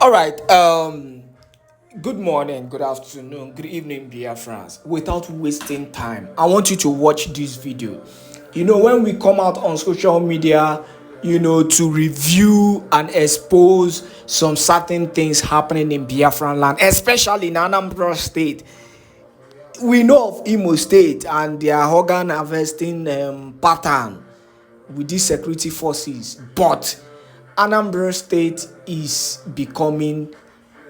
All right. Good morning, good afternoon, good evening, dear friends. Without wasting time, I want you to watch this video. When we come out on social media, to review and expose some certain things happening in Biafran land, especially in Anambra State. We know of Imo State and their organ harvesting pattern with these security forces, but Anambra State is becoming,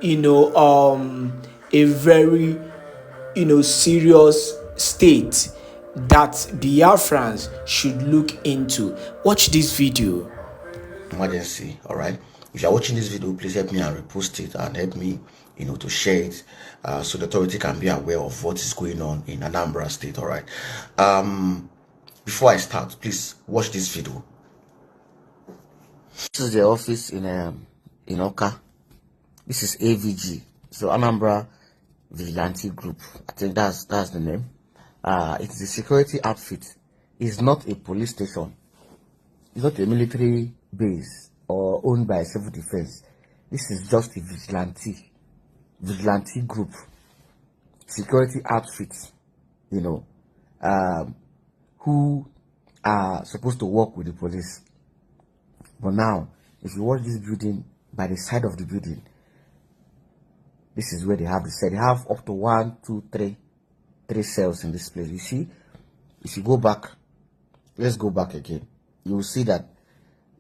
a very, serious state that Biafrans should look into. Watch this video. Emergency, all right. If you're watching this video, please help me and repost it and help me, to share it, so the authority can be aware of what is going on in Anambra State, all right. Before I start, please watch this video. This is the office in Oka. This is AVG, so Anambra Vigilante Group. I think that's the name. It's a security outfit. It's not a police station. It's not a military base or owned by civil defense. This is just a vigilante group, security outfits, who are supposed to work with the police. But now, if you watch this building, by the side of the building, this is where they have the cell. They have up to 1, 2, 3 cells in this place. You see, if you go back, let's go back again. You will see that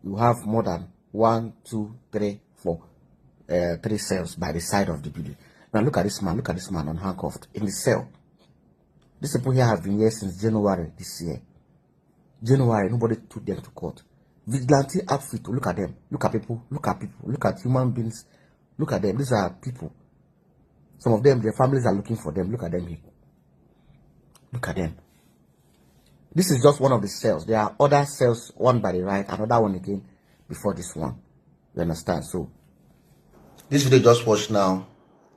you have more than 1, 2, 3, 4, 3 cells by the side of the building. Now look at this man. Look at this man unhandcuffed in the cell. These people here have been here since January this year. January, nobody took them to court. Vigilante outfit. Look at them. Look at people. Look at people. Look at human beings. Look at them. These are people. Some of them, their families are looking for them. Look at them here. Look at them. This is just one of the cells. There are other cells, one by the right, another one again before this one. You understand? So, this video just watched now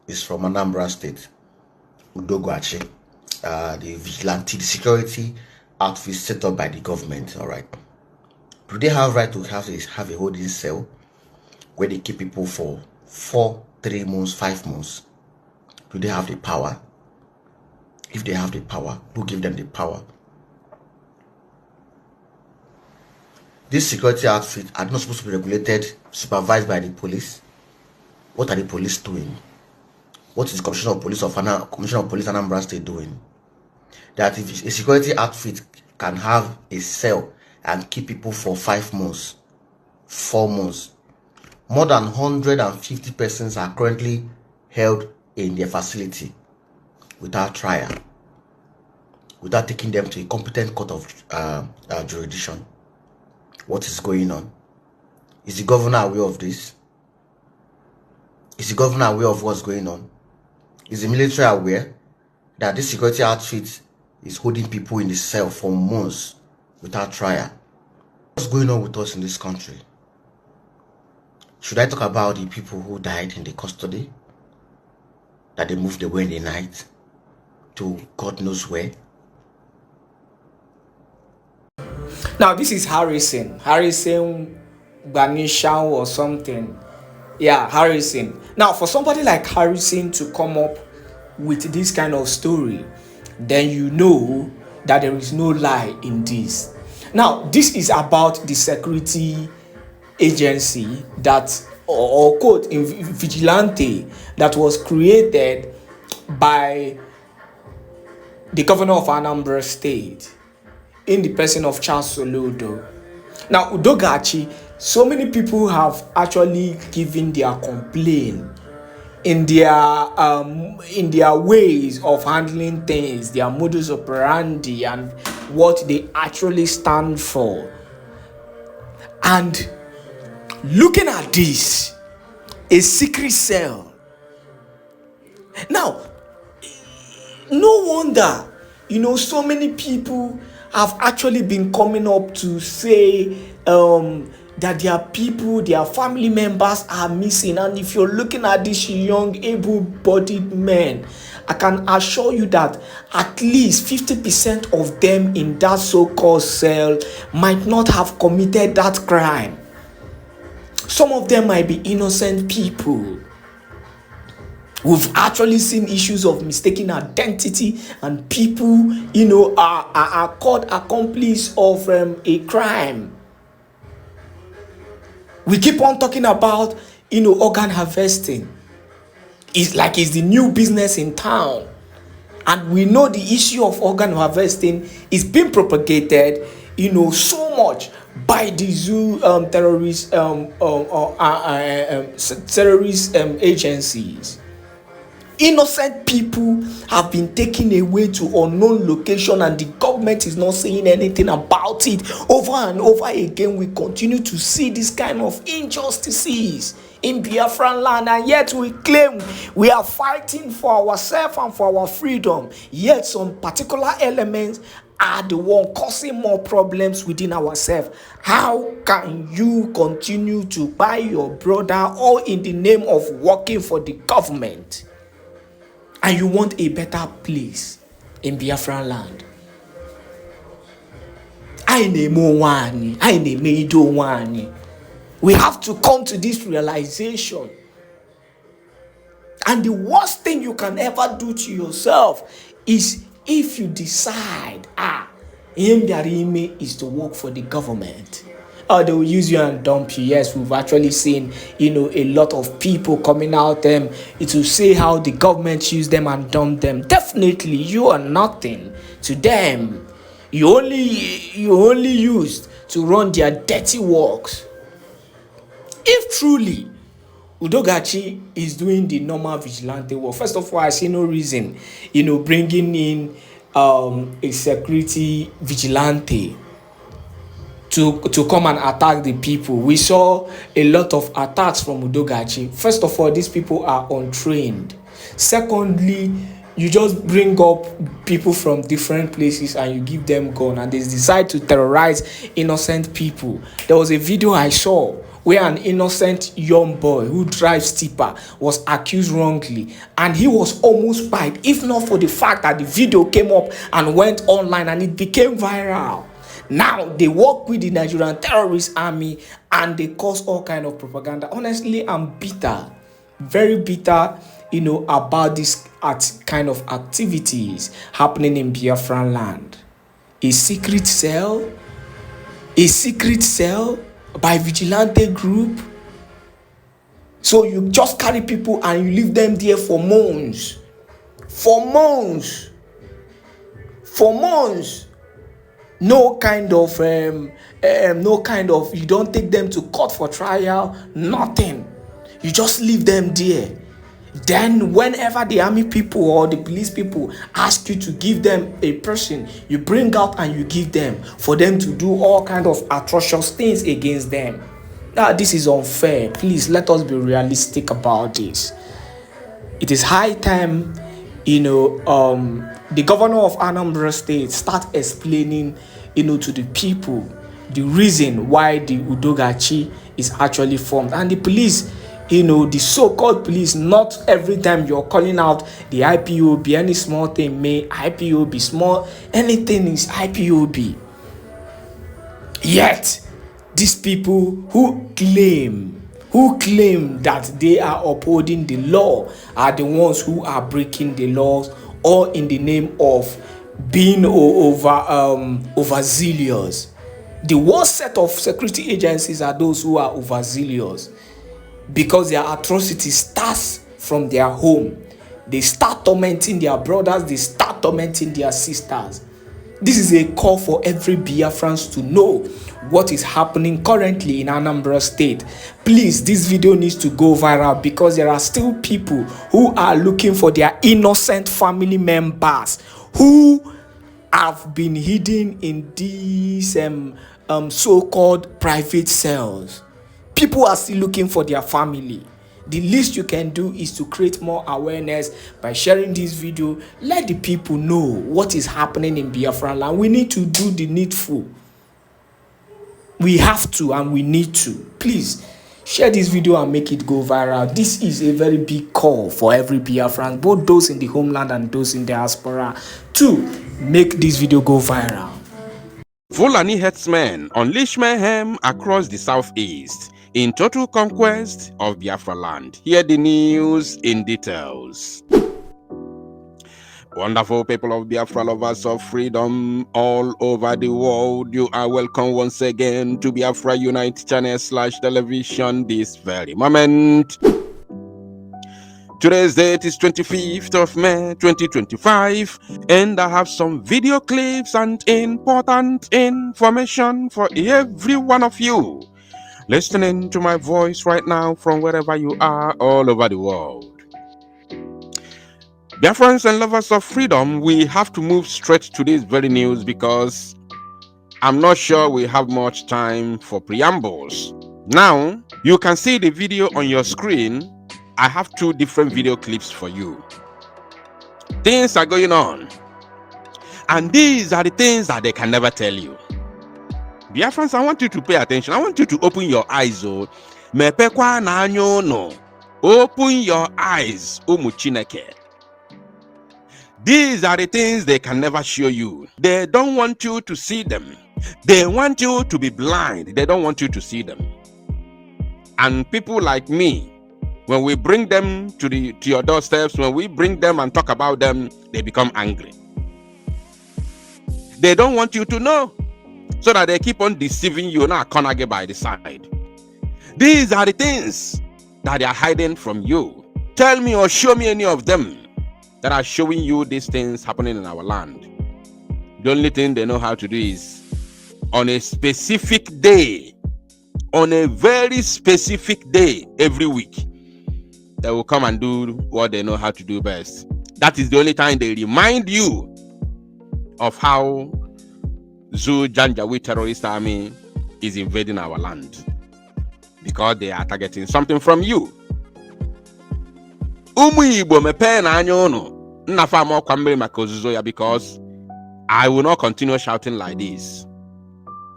is from Anambra State, Udogwachi, the vigilante, the security outfit set up by the government. All right. Do they have right to have a holding cell where they keep people for 4, 3 months, 5 months? Do they have the power? If they have the power, who give them the power? This security outfit are not supposed to be regulated, supervised by the police. What are the police doing? What is the Commissioner of Police Anambra State doing? That if a security outfit can have a cell and keep people for 5 months, 4 months, more than 150 persons are currently held in their facility without trial, without taking them to a competent court of jurisdiction. What is going on? Is the governor aware of this? Is the governor aware of what's going on? Is the military aware that this security outfit is holding people in the cell for months without trial? What's going on with us in this country? Should I talk about the people who died in the custody, that they moved away in the night to God knows where? Now, this is Harrison Banishan or something. Yeah, Harrison. Now, for somebody like Harrison to come up with this kind of story, then you know that there is no lie in this. Now, this is about the security agency that, or quote, in Vigilante, that was created by the governor of Anambra State in the person of Charles Soludo. Now, Udogachi, so many people have actually given their complaint in their ways of handling things, their modus operandi, and what they actually stand for. And looking at this, a secret cell. Now, no wonder, so many people have actually been coming up to say that their people, their family members are missing. And if you're looking at these young, able-bodied men, I can assure you that at least 50% of them in that so-called cell might not have committed that crime. Some of them might be innocent people. We've actually seen issues of mistaken identity, and people, are caught accomplice of a crime. We keep on talking about, organ harvesting. It's like it's the new business in town. And we know the issue of organ harvesting is being propagated, so much by the terrorist agencies. Innocent people have been taken away to unknown location, and the government is not saying anything about it. Over and over again, we continue to see this kind of injustices in Biafran land, and yet we claim we are fighting for ourselves and for our freedom. Yet some particular elements are the one causing more problems within ourselves. How can you continue to buy your brother all in the name of working for the government? And you want a better place in Biafran land? We have to come to this realization. And the worst thing you can ever do to yourself is if you decide, is to work for the government. They will use you and dump you. Yes, we've actually seen, a lot of people coming out to say how the government used them and dumped them. Definitely, you are nothing to them. You only used to run their dirty works. If truly Udogachi is doing the normal vigilante work, first of all, I see no reason, bringing in a security vigilante to come and attack the people. We saw a lot of attacks from Udogachi. First of all, these people are untrained. Secondly, you just bring up people from different places and you give them gun, and they decide to terrorize innocent people. There was a video I saw where an innocent young boy who drives tipper was accused wrongly, and he was almost fired, if not for the fact that the video came up and went online and it became viral. Now they work with the Nigerian terrorist army and they cause all kind of propaganda. Honestly, I'm bitter, very bitter, about this kind of activities happening in Biafran land. A secret cell by vigilante group. So you just carry people and you leave them there for months. No kind of, you don't take them to court for trial, nothing. You just leave them there. Then whenever the army people or the police people ask you to give them a person, you bring out and you give them for them to do all kind of atrocious things against them. Now, this is unfair. Please, let us be realistic about this. It is high time, the governor of Anambra State start explaining, to the people the reason why the Udogachi is actually formed. And the police, the so-called police, not every time you're calling out the IPOB, any small thing may IPOB, small, anything is IPOB. Yet, these people who claim that they are upholding the law are the ones who are breaking the laws, all in the name of being overzealous. The worst set of security agencies are those who are overzealous, because their atrocity starts from their home. They start tormenting their brothers, they start tormenting their sisters. This is a call for every Biafrans to know what is happening currently in Anambra State. Please, this video needs to go viral, because there are still people who are looking for their innocent family members who have been hidden in these so-called private cells. People are still looking for their family. The least you can do is to create more awareness by sharing this video. Let the people know what is happening in Biafran land. We need to do the needful. We have to and we need to. Please share this video and make it go viral. This is a very big call for every Biafran, both those in the homeland and those in diaspora, to make this video go viral. Fulani herdsmen unleash mayhem across the southeast. in total conquest of Biafra land. Hear the news in details. Wonderful people of Biafra, lovers of freedom all over the world, you are welcome once again to Biafra Unite channel / television this very moment. Today's date is 25th of May 2025, and I have some video clips and important information for every one of you listening to my voice right now from wherever you are all over the world. Dear friends and lovers of freedom, we have to move straight to this very news because I'm not sure we have much time for preambles. Now, you can see the video on your screen. I have two different video clips for you. Things are going on, and these are the things that they can never tell you. Dear friends, I want you to pay attention. I want you to open your eyes. Mepekwa na anyo no. Open your eyes, Umu Chineke. These are the things they can never show you. They don't want you to see them. They want you to be blind. They don't want you to see them. And people like me, when we bring them to your doorsteps, when we bring them and talk about them, they become angry. They don't want you to know, so that they keep on deceiving you now, corner by the side. These are the things that they are hiding from you. Tell me or show me any of them that are showing you these things happening in our land. The only thing they know how to do is on a specific day, on a very specific day every week, they will come and do what they know how to do best. That is the only time they remind you of how Zoo Janjaweed terrorist army is invading our land, because they are targeting something from you. Because I will not continue shouting like this.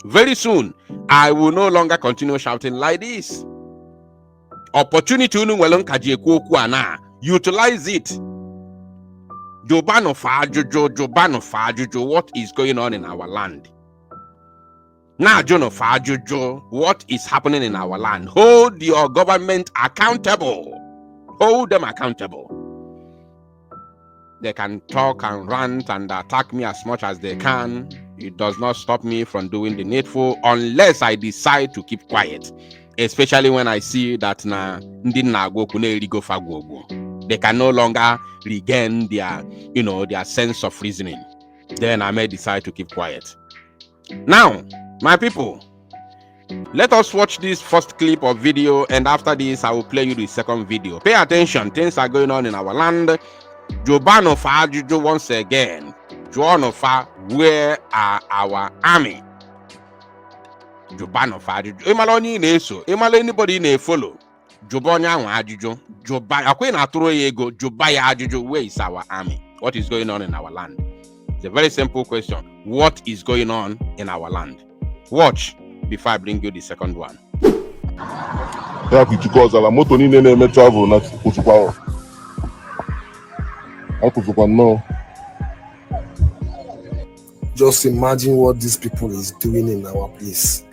Very soon, I will no longer continue shouting like this. Opportunity utilize it. Jobano Fajujo, what is going on in our land? Now, Jono Fajujo, what is happening in our land? Hold your government accountable. Hold them accountable. They can talk and rant and attack me as much as they can. It does not stop me from doing the needful unless I decide to keep quiet. Especially when I see that they can no longer regain their sense of reasoning. Then I may decide to keep quiet. Now, my people, let us watch this first clip of video, and after this I will play you the second video. Pay attention, things are going on in our land. Jobano Fajujo once again. Joanofa, where are our army? Jobano Fajujo. Emaloni neso. Emalo anybody ne follow. Jobonya Ajujo. Joba Akwena Turo Yego. Jobaya Ajujo. Where is our army? What is going on in our land? It's a very simple question. What is going on in our land? Watch before I bring you the second one. Just imagine what these people is doing in our place.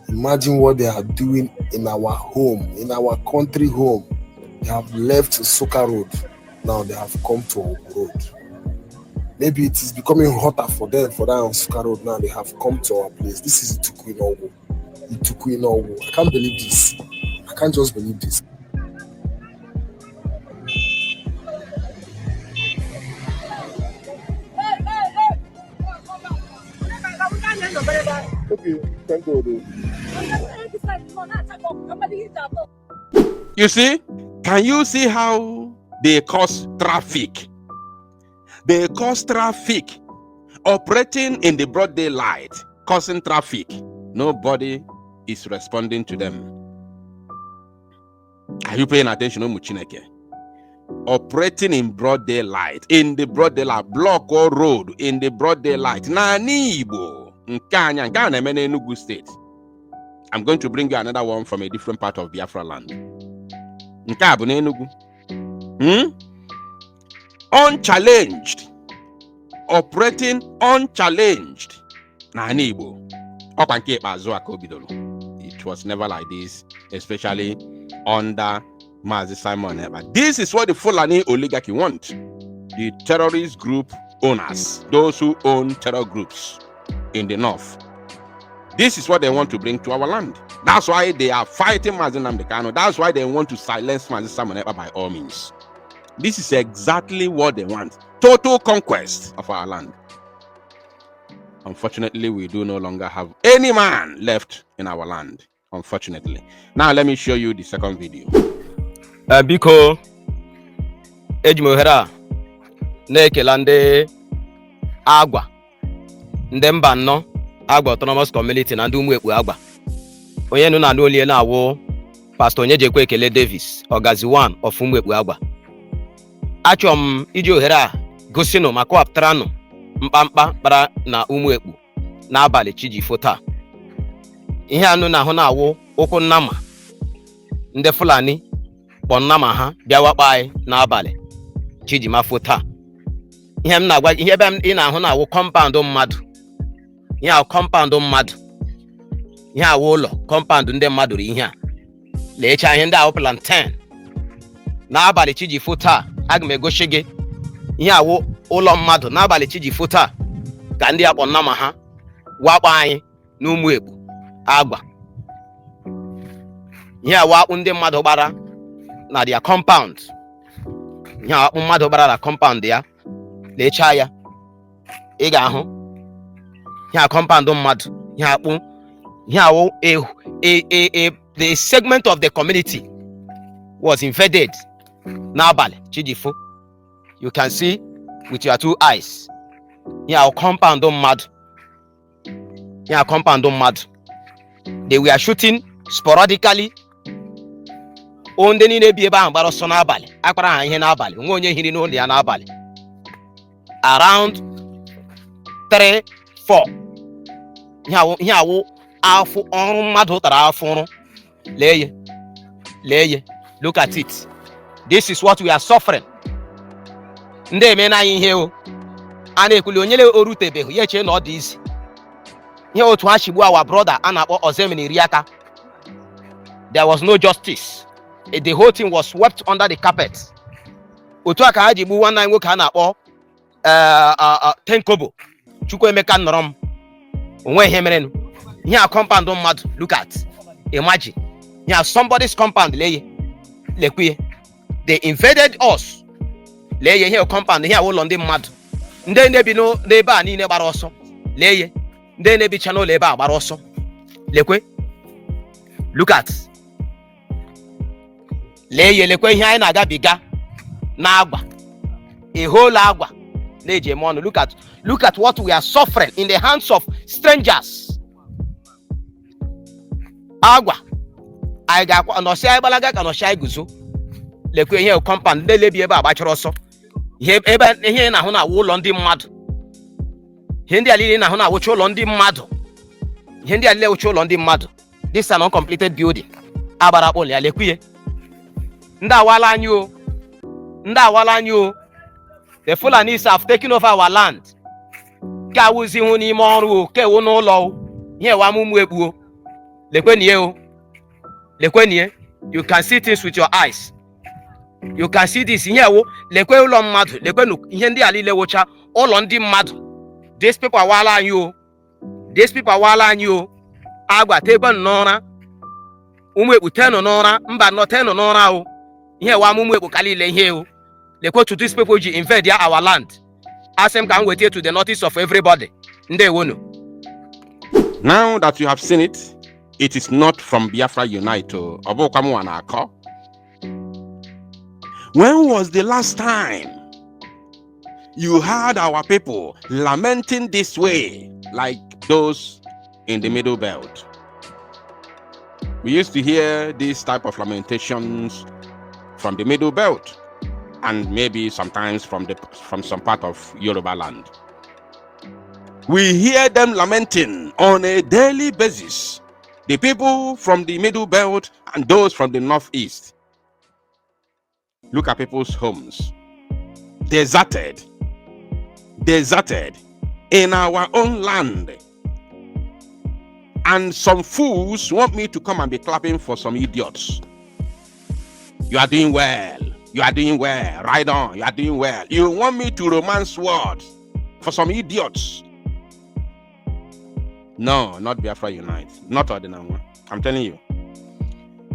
Imagine what they are doing in our home, in our country home. They have left Soka Road. Now they have come to our road. Maybe it is becoming hotter for them, for that on Soka Road. Now they have come to our place. This is Ituku Inowu. I can't believe this. I can't just believe this. Okay, thank God. You see? Can you see how they cause traffic? They cause traffic. Operating in the broad daylight, causing traffic. Nobody is responding to them. Are you paying attention, Muchineke? Operating in broad daylight, block or road in the broad daylight. Nanibo, Nkanya, Enugu State. I'm going to bring you another one from a different part of Biafra land. Nkabu Enugu. Unchallenged. Operating unchallenged. Nanibo. Opanke Bazua Kobidolo. it was never like this, especially under Mazi Simon Ekpa. This is what the Fulani oligarchy want. The terrorist group owners, those who own terror groups in the north. This is what they want to bring to our land. That's why they are fighting Mazi Nnamdi Kanu. That's why they want to silence Mazi Simon Ekpa by all means. This is exactly what they want. Total conquest of our land. Unfortunately, we do no longer have any man left in our land. Unfortunately. Now let me show you the second video. Biko ejimohera na-ekela ndị agwa ndị mba nnọ agwa autonomous community na ndị ụmụekpu agwa onye nụ na n'olie na-awụ Pastor Onyejekwe Ekele Davis Ọgazi 1 of ụmụekpu agwa. Achọrọ m iji ohere a gosinụ ma kọwapụtaranụ mkpamkpa kpara na ụmụekpu n'abalị Chijifo taa. Ihe anụ na-ahụ na-awụ ụkwụ nnama ndị Fulani kpọ nnama ha bịa wakpa anyị n'abalị Chijimafo taa. Ihe m na-agwa ihe ebe ị na-ahụ na-awụ compound mmadụ. Ihe ahụ compound mmadụ. Ihe awụ ụlọ compound ndị mmadụ ri ihe a. Leecha ihe ndị ahụ plantain. N'abalị Chijifo taa aga m egosi gị ihe awụ ụlọ mmadụ n'abalị Chijifo taa ka ndị akpọ nnama ha wakpa anyị n'ụmụekpu agwa. Ihe awụ akpụ ndị mmadụ gbara na their compound. Ihe akpụ mmadụ gbara na compound ya. Leecha ya ị ga-ahụ ihe compound mmadụ. Ihe akpụ ihe awụ the segment of the community was invaded n'abalị Chijifo. You can see with your two eyes. Here compound mmadụ. Here compound mmadụ. They were shooting sporadically. Ndị niile bi ebe ahụ gbara ọsọ n'abalị. Akpara ha ihe n'abalị. Nwe onye hiri n'ụlọ ya n'abalị. Around 3-4. Ihe awụ afụ ọrụ mmadụ tara afụrụ. Lee ye. Look at it. This is what we are suffering. Ndị eme na ihe o. A na-ekwuli onye orutebeghị ya eche na ọ dị isi. Ihe otu ha chigbu our brother a na-akpọ Ozemini Riaka. There was no justice. The whole thing was swept under the carpet. Otu aka ha jigbu nwanne anyị nwoke a na-akpọ Tenkobo Chukwuemeka Nnorom. Onwe ihe merenụ. Ihe a compound mmadụ. Look at. Imagine. Here somebody's compound lekwe. They invaded us. Leye here compound here ụlọ ndị mmadụ. Ndị na-ebi n'ebe a niile gbara ọsọ. Leye. Ndị na-ebi channel ebe a gbara ọsọ. Lekwe. Look at. Lekwe ihe anyị na-agabiga na-agba. A whole agwa. Leje mọnụ. Look at what we are suffering in the hands of strangers. Agwa. I ga-akwa nọsị anyị gbalaga ka nọsị anyị guzo. Lekwe ihe compound ndị lebi ebe a gbachara ọsọ. Ihe na-ahụ na ụlọ ndị mmadụ. Ihe ndị alile na-ahụ na awụcha ụlọ ndị mmadụ. Ihe ndị alile awụcha ụlọ ndị mmadụ. This is an uncompleted building. Agbara akpọ ya lekwe. Ndị awala anyị o. Ndị awala anyị o. The Fulanis have taken over our land. Ka awụzi hụ n'ime ọrụ o. Ka ewu n'ụlọ o. Ihe wa mụmụ ekpu o. Lekwe nie o. Lekwe nie. You can see things with your eyes. You can see this here. Lekwe ụlọ mmadụ. Lekwe ihe ndị alile wocha ụlọ ndị mmadụ. These people awala anyị o. These people awala anyị o. Agwa tebe n'ọra. Ụmụekpu teno n'ọra. Mba nọ teno n'ọra o. Ihe wa ụmụekpu kalile ihe o. Lekwe to these people ji invade our land. Ask them can wait to the notice of everybody. Ndewonu. Now that you have seen it, it is not from Biafra Unite. When was the last time you heard our people lamenting this way, like those in the Middle Belt? We used to hear these type of lamentations from the Middle Belt, and maybe sometimes from some part of Yoruba land. We hear them lamenting on a daily basis. The people from the Middle Belt and those from the Northeast. Look at people's homes. Deserted in our own land. And some fools want me to come and be clapping for some idiots. You are doing well. You are doing well. Right on. You are doing well. You want me to romance words for some idiots. No, not Biafra Unite. Not Ordinary. I'm telling you.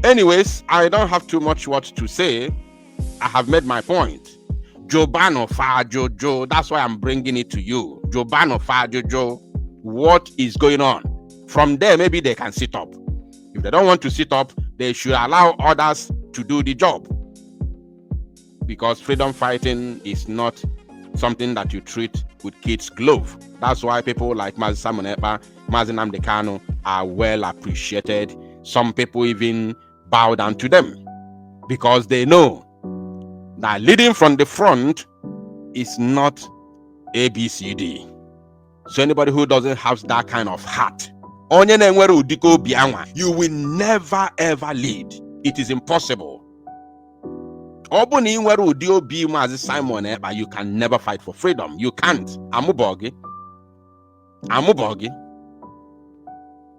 Anyways, I don't have too much what to say. I have made my point. Jobano Fa Jojo. That's why I'm bringing it to you. Jobano Fa Jojo. What is going on? From there, maybe they can sit up. If they don't want to sit up, they should allow others to do the job. Because freedom fighting is not something that you treat with kids' glove. That's why people like Mazi Simon Ekpa, Mazi Nnamdi Kanu are well appreciated. Some people even bow down to them because they know that leading from the front is not ABCD. So anybody who doesn't have that kind of heart, you will never ever lead. It is impossible. Simon, you can never fight for freedom. You can't. Amubogi.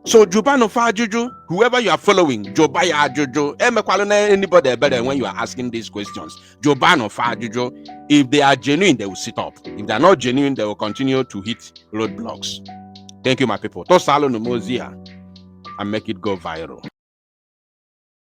So Jubano Fa Juju, whoever you are following, Jobaya Jojo, anybody better when you are asking these questions. Jobano Fa Juju, if they are genuine, they will sit up. If they are not genuine, they will continue to hit roadblocks. Thank you, my people. Tosalo Numozia and make it go viral.